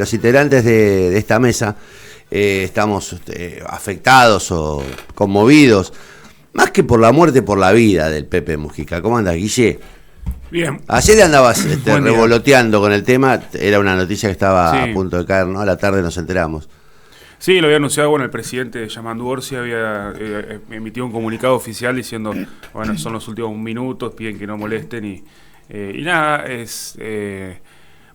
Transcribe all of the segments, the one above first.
Los integrantes de esta mesa estamos afectados o conmovidos, más que por la muerte, por la vida del Pepe Mujica. ¿Cómo andas, Guille? Bien. Ayer andabas revoloteando con el tema, era una noticia que estaba a punto de caer, ¿no? A la tarde nos enteramos. Sí, lo había anunciado, el presidente Yamandu Orsi había emitido un comunicado oficial diciendo, son los últimos minutos, piden que no molesten y nada,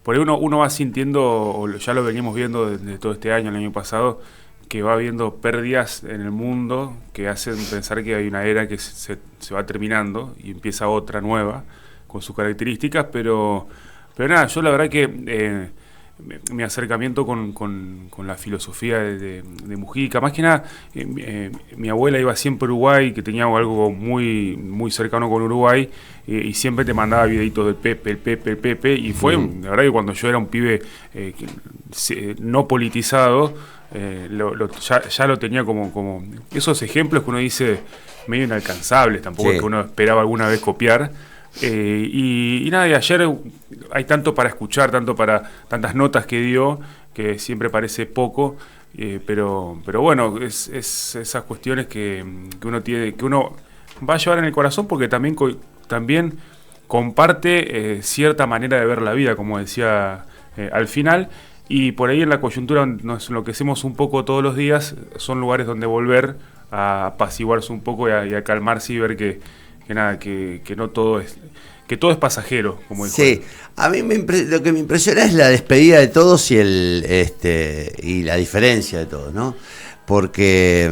por ahí uno va sintiendo, o ya lo venimos viendo desde todo este año, el año pasado, que va habiendo pérdidas en el mundo que hacen pensar que hay una era que se va terminando y empieza otra nueva con sus características, pero nada, yo la verdad que mi acercamiento con la filosofía de Mujica, más que nada, mi abuela iba siempre a Uruguay, que tenía algo muy, muy cercano con Uruguay, y siempre te mandaba videitos del Pepe, y fue, la verdad que cuando yo era un pibe no politizado, ya lo tenía como esos ejemplos que uno dice medio inalcanzables, tampoco es que uno esperaba alguna vez copiar. Y nada, y ayer hay tanto para escuchar, tantas notas que dio, que siempre parece poco, pero bueno, es esas cuestiones que uno tiene, que uno va a llevar en el corazón, porque también comparte cierta manera de ver la vida, como decía al final, y por ahí en la coyuntura nos enloquecemos un poco todos los días, son lugares donde volver a apaciguarse un poco y a calmarse y ver que no todo es, que todo es pasajero, como dijo. Sí, a mí lo que me impresiona es la despedida de todos y y la diferencia de todos, ¿no? Porque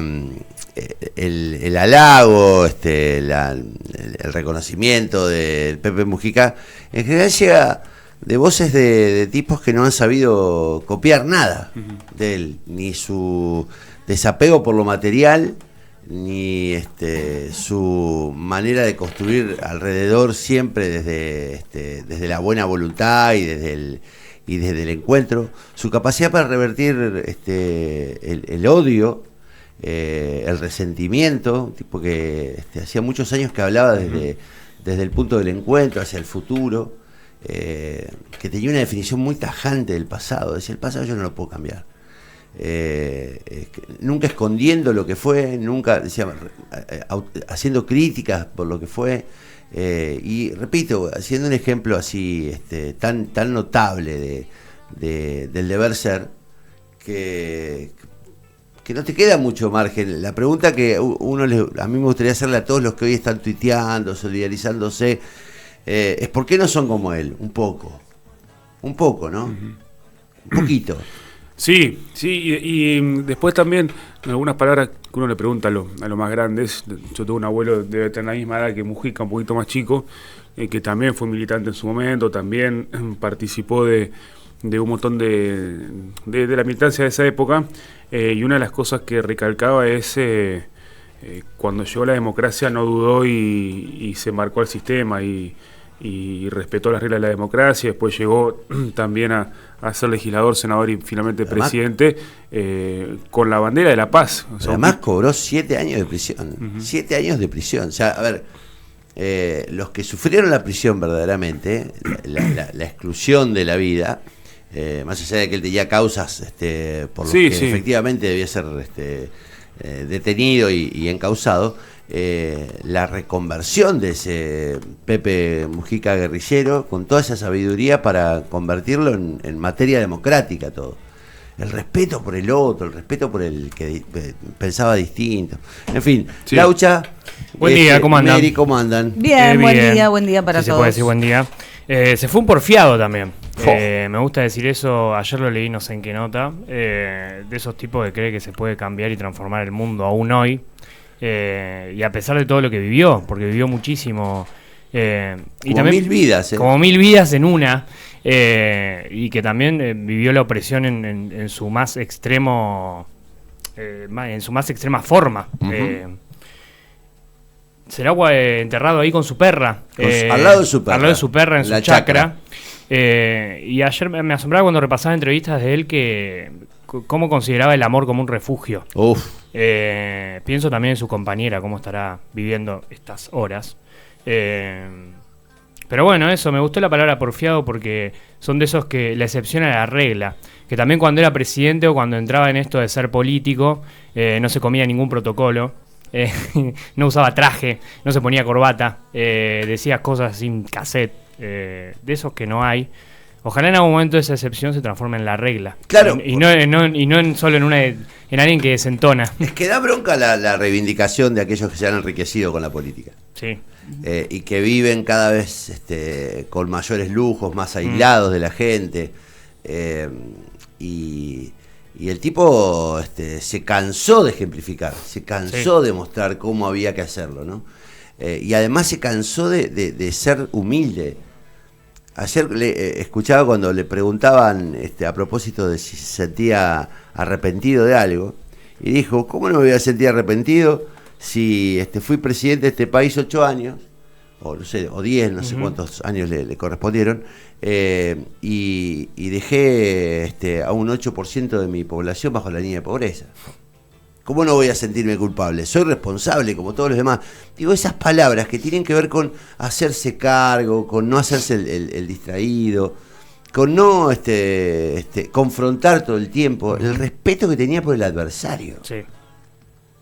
el halago, el reconocimiento del Pepe Mujica, en general llega de voces de tipos que no han sabido copiar nada de él, ni su desapego por lo material, ni su manera de construir alrededor siempre desde la buena voluntad y desde el encuentro, su capacidad para revertir el odio, el resentimiento, un tipo que hacía muchos años que hablaba desde el punto del encuentro hacia el futuro, que tenía una definición muy tajante del pasado. Decía, el pasado yo no lo puedo cambiar. Nunca escondiendo lo que fue, nunca haciendo críticas por lo que fue, y repito, haciendo un ejemplo así tan notable del deber ser, que no te queda mucho margen. La pregunta que a mí me gustaría hacerle a todos los que hoy están tuiteando, solidarizándose, es ¿por qué no son como él? Un poco, ¿no? Un poquito. Sí, y después también algunas palabras que uno le pregunta a los más grandes. Yo tengo un abuelo de la misma edad que Mujica, un poquito más chico, que también fue militante en su momento, también participó de un montón de la militancia de esa época, y una de las cosas que recalcaba es cuando llegó la democracia no dudó y se marcó el sistema y respetó las reglas de la democracia. Después llegó también a ser legislador, senador y finalmente además, presidente, con la bandera de la paz. O sea, además cobró 7 años de prisión. 7 años de prisión. O sea, a ver, los que sufrieron la prisión verdaderamente, la exclusión de la vida, más allá de que él tenía causas por los que efectivamente debía ser detenido y encausado, la reconversión de ese Pepe Mujica guerrillero con toda esa sabiduría para convertirlo en materia democrática todo. El respeto por el otro, el respeto por el que pensaba distinto. En fin, Laucha, buen día, ¿cómo andan? Mary, ¿cómo andan? Bien, buen día para todos. Se puede decir buen día. Se fue un porfiado también. Me gusta decir eso, ayer lo leí no sé en qué nota, de esos tipos que cree que se puede cambiar y transformar el mundo aún hoy. Y a pesar de todo lo que vivió, porque vivió muchísimo, y como también 1000 vidas, como 1000 vidas en una, y que también vivió la opresión en su más extremo, en su más extrema forma. Será enterrado ahí con su perra, al lado de su perra, en su chacra. Y ayer me asombraba cuando repasaba entrevistas de él que cómo consideraba el amor como un refugio. Pienso también en su compañera, cómo estará viviendo estas horas. Pero bueno, eso, me gustó la palabra porfiado porque son de esos que la excepción a la regla. Que también cuando era presidente o cuando entraba en esto de ser político, no se comía ningún protocolo, no usaba traje, no se ponía corbata, decía cosas sin cassette, de esos que no hay. Ojalá en algún momento esa excepción se transforme en la regla. Claro. Y no solo en alguien que desentona. Es que da bronca la reivindicación de aquellos que se han enriquecido con la política. Sí. Y que viven cada vez con mayores lujos, más aislados de la gente. Y el tipo se cansó de ejemplificar, se cansó de mostrar cómo había que hacerlo, ¿no? Y además se cansó de ser humilde. Ayer escuchaba cuando le preguntaban a propósito de si se sentía arrepentido de algo, y dijo, ¿cómo no me voy a sentir arrepentido si fui presidente de este país 8 años, o no sé, o 10, no sé cuántos años le correspondieron, y dejé a un 8% de mi población bajo la línea de pobreza? ¿Cómo no voy a sentirme culpable? Soy responsable como todos los demás. Digo, esas palabras que tienen que ver con hacerse cargo, con no hacerse el distraído, con no confrontar todo el tiempo, el respeto que tenía por el adversario. Sí.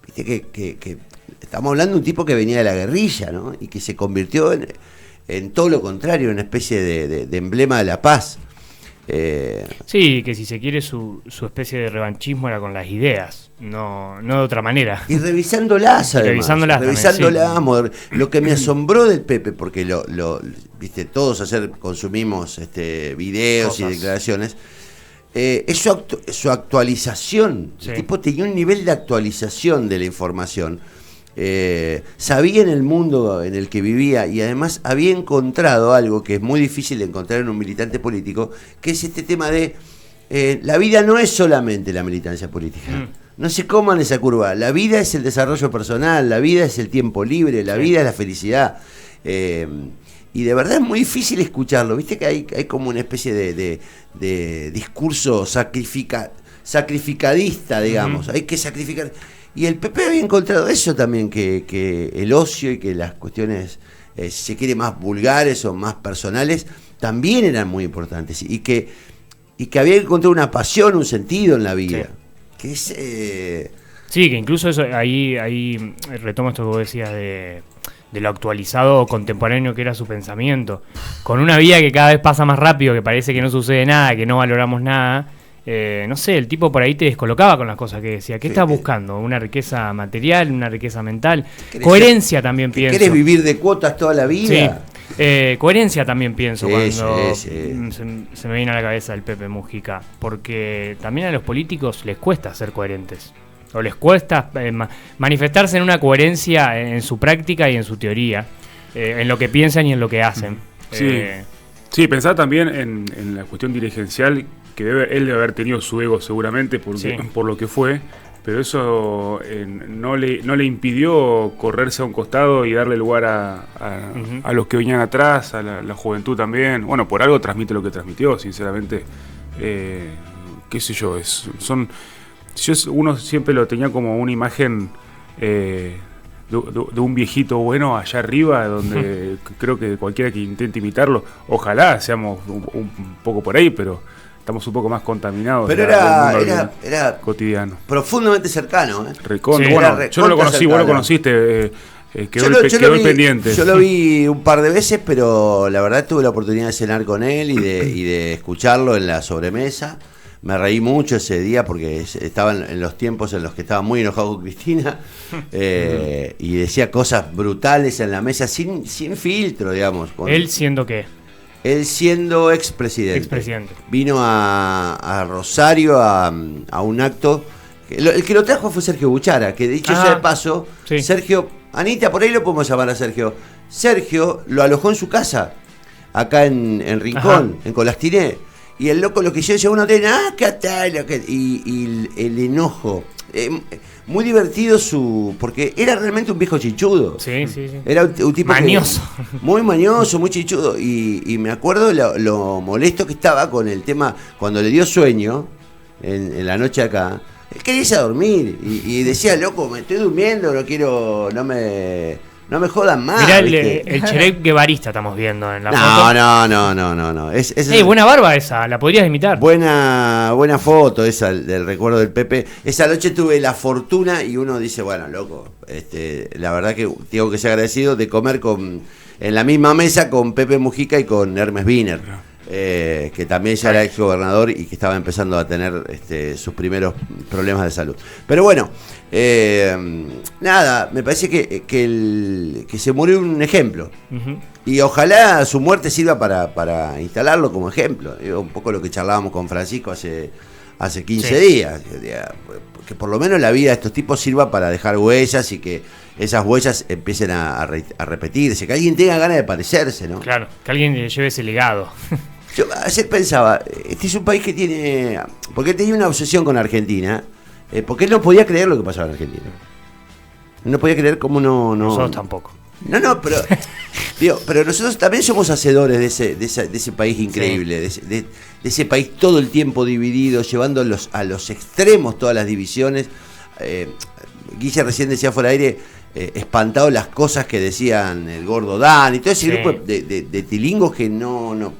Viste que estamos hablando de un tipo que venía de la guerrilla, ¿no? Y que se convirtió en todo lo contrario, en una especie de emblema de la paz. Sí, que si se quiere su especie de revanchismo era con las ideas, no de otra manera. Y revisándolas, además. Revisándolas. Sí. Lo que me asombró del Pepe, porque viste, todos consumimos videos y declaraciones, es su actualización. Sí. El tipo tenía un nivel de actualización de la información. Sabía en el mundo en el que vivía y además había encontrado algo que es muy difícil de encontrar en un militante político, que es este tema de la vida no es solamente la militancia política. No se coman esa curva. La vida es el desarrollo personal, la vida es el tiempo libre, la vida es la felicidad. Y de verdad es muy difícil escucharlo. Viste que hay como una especie de discurso sacrificadista, digamos. Hay que sacrificar. Y el PP había encontrado eso también, que el ocio y que las cuestiones, si se quiere, más vulgares o más personales, también eran muy importantes. Y que había encontrado una pasión, un sentido en la vida. Sí. Que es... Sí, que incluso eso ahí retomo esto que vos decías de lo actualizado o contemporáneo que era su pensamiento. Con una vida que cada vez pasa más rápido, que parece que no sucede nada, que no valoramos nada... no sé, el tipo por ahí te descolocaba con las cosas que decía. ¿Qué estás buscando? ¿Una riqueza material? ¿Una riqueza mental? Coherencia también pienso. ¿Querés vivir de cuotas toda la vida? Sí. Coherencia también pienso cuando se me viene a la cabeza el Pepe Mujica. Porque también a los políticos les cuesta ser coherentes. O les cuesta manifestarse en una coherencia en su práctica y en su teoría. En lo que piensan y en lo que hacen. Sí, pensar también en la cuestión dirigencial, que él debe haber tenido su ego seguramente por lo que fue, pero eso no le impidió correrse a un costado y darle lugar a los que venían atrás, a la juventud también. Bueno, por algo transmite lo que transmitió, sinceramente. Qué sé yo, uno siempre lo tenía como una imagen de un viejito bueno allá arriba, donde creo que cualquiera que intente imitarlo, ojalá seamos un poco por ahí, pero estamos un poco más contaminados. Pero era cotidiano. Profundamente cercano. Recontra. Sí, bueno, yo no lo conocí, vos lo conociste. Quedó pendiente. Yo lo vi un par de veces, pero la verdad tuve la oportunidad de cenar con él y de escucharlo en la sobremesa. Me reí mucho ese día porque estaba en los tiempos en los que estaba muy enojado con Cristina y decía cosas brutales en la mesa sin filtro, digamos. ¿Él siendo qué? Él siendo expresidente. Vino a Rosario a un acto. El que lo trajo fue Sergio Buchara, que dicho sea de paso, Sergio, Anita, por ahí lo podemos llamar a Sergio. Sergio lo alojó en su casa, acá en Rincón, en Colastiné. Y el loco lo que yo decía, uno tiene, ¿qué tal? Y el enojo. Muy divertido porque era realmente un viejo chichudo. Sí. Era un tipo mañoso. Muy mañoso, muy chichudo. Y me acuerdo lo molesto que estaba con el tema, cuando le dio sueño, en la noche acá, él quería irse a dormir. Y decía, loco, me estoy durmiendo, no No me jodan más. Mirá el Che Guevarista estamos viendo en la foto. No. Buena barba esa, la podrías imitar. Buena foto esa del recuerdo del Pepe. Esa noche tuve la fortuna y uno dice, bueno, loco, la verdad que tengo que ser agradecido de comer en la misma mesa con Pepe Mujica y con Hermes Wiener. Que también ya era ex gobernador y que estaba empezando a tener sus primeros problemas de salud. Pero bueno, nada, me parece que se murió un ejemplo. Uh-huh. Y ojalá su muerte sirva para instalarlo como ejemplo. Un poco lo que charlábamos con Francisco hace 15 días. Que por lo menos la vida de estos tipos sirva para dejar huellas y que esas huellas empiecen a repetirse. Que alguien tenga ganas de parecerse, ¿no? Claro, que alguien lleve ese legado. Yo ayer pensaba, este es un país que tiene... Porque él tenía una obsesión con Argentina, porque él no podía creer lo que pasaba en Argentina. No podía creer cómo no... Nosotros tampoco. No, pero... pero nosotros también somos hacedores de ese país increíble, sí. de ese país todo el tiempo dividido, llevando a los extremos todas las divisiones. Guille recién decía fuera de aire, espantado las cosas que decían el gordo Dan y todo ese grupo de tilingos que no...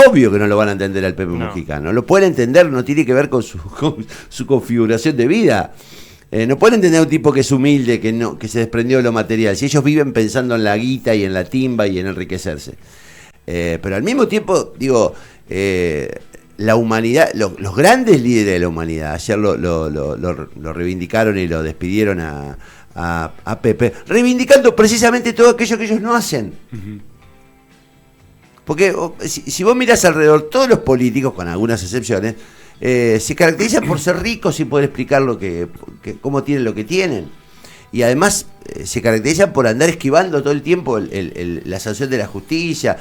Obvio que no lo van a entender al Pepe Mujica, no lo pueden entender, no tiene que ver con su configuración de vida. No pueden entender a un tipo que es humilde, que se desprendió de lo material. Si ellos viven pensando en la guita y en la timba y en enriquecerse. Pero al mismo tiempo, digo, la humanidad, los grandes líderes de la humanidad, ayer lo reivindicaron y lo despidieron a Pepe, reivindicando precisamente todo aquello que ellos no hacen. Uh-huh. Porque si vos mirás alrededor, todos los políticos, con algunas excepciones, se caracterizan por ser ricos y poder explicar cómo tienen lo que tienen. Y además se caracterizan por andar esquivando todo el tiempo la sanción de la justicia.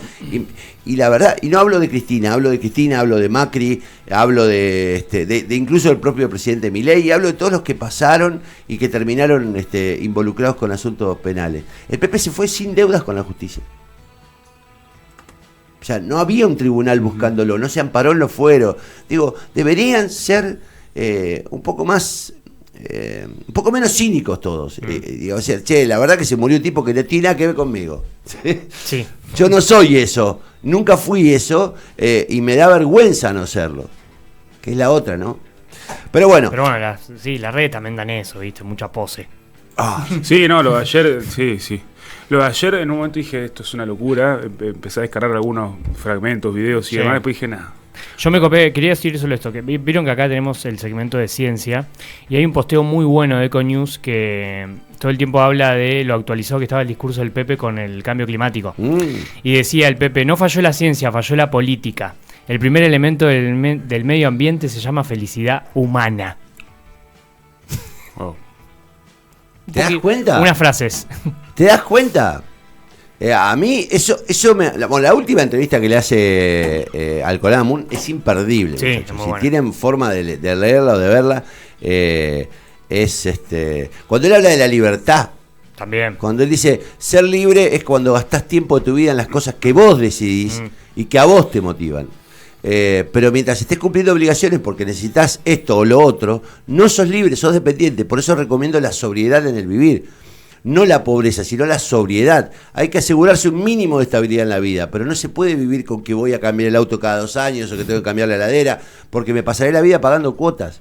Y la verdad, y no hablo de Cristina, hablo de Macri, hablo de incluso del propio presidente Milei, y hablo de todos los que pasaron y que terminaron involucrados con asuntos penales. El PP se fue sin deudas con la justicia. O sea, no había un tribunal buscándolo, no se amparó en los fueros. Digo, deberían ser un poco menos cínicos todos. O sea, la verdad que se murió un tipo que no tiene nada que ver conmigo. Sí. Yo no soy eso, nunca fui eso, y me da vergüenza no serlo. Que es la otra, ¿no? Pero bueno, las redes también dan eso, ¿viste? Mucha pose. Sí, no, lo de ayer, sí. Lo de ayer en un momento dije, esto es una locura, empecé a descargar algunos fragmentos, videos y demás, después dije, nada. Yo me copé, quería decir solo esto, que vieron que acá tenemos el segmento de ciencia y hay un posteo muy bueno de Econews que todo el tiempo habla de lo actualizado que estaba el discurso del Pepe con el cambio climático. Y decía el Pepe, no falló la ciencia, falló la política. El primer elemento del medio ambiente se llama felicidad humana. Wow. ¿Te das cuenta? Unas frases. ¿Te das cuenta? A mí, eso la última entrevista que le hace Alcolá Amun es imperdible. Sí, si bueno. Tienen forma de leerla o de verla, cuando él habla de la libertad. También. Cuando él dice, ser libre es cuando gastás tiempo de tu vida en las cosas que vos decidís y que a vos te motivan. Pero mientras estés cumpliendo obligaciones porque necesitas esto o lo otro, no sos libre, sos dependiente. Por eso recomiendo la sobriedad en el vivir. No la pobreza, sino la sobriedad. Hay que asegurarse un mínimo de estabilidad en la vida, pero no se puede vivir con que voy a cambiar el auto cada 2 años o que tengo que cambiar la heladera, porque me pasaré la vida pagando cuotas.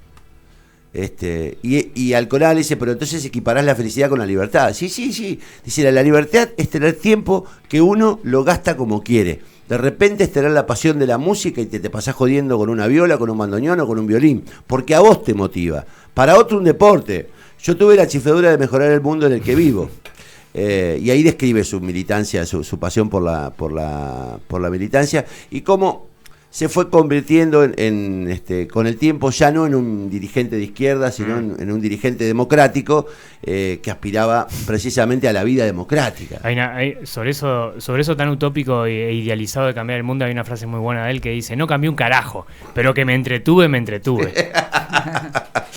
Y Alcolá le dice, pero entonces equiparás la felicidad con la libertad. Sí. Dice, la libertad es tener tiempo que uno lo gasta como quiere. De repente es tener la pasión de la música y te pasás jodiendo con una viola, con un bandoneón o con un violín, porque a vos te motiva. Para otro un deporte. Yo tuve la chifladura de mejorar el mundo en el que vivo. Y ahí describe su militancia, su pasión por la militancia y cómo se fue convirtiendo con el tiempo ya no en un dirigente de izquierda, sino en un dirigente democrático que aspiraba precisamente a la vida democrática. Sobre eso tan utópico e idealizado de cambiar el mundo hay una frase muy buena de él que dice, no cambié un carajo, pero que me entretuve.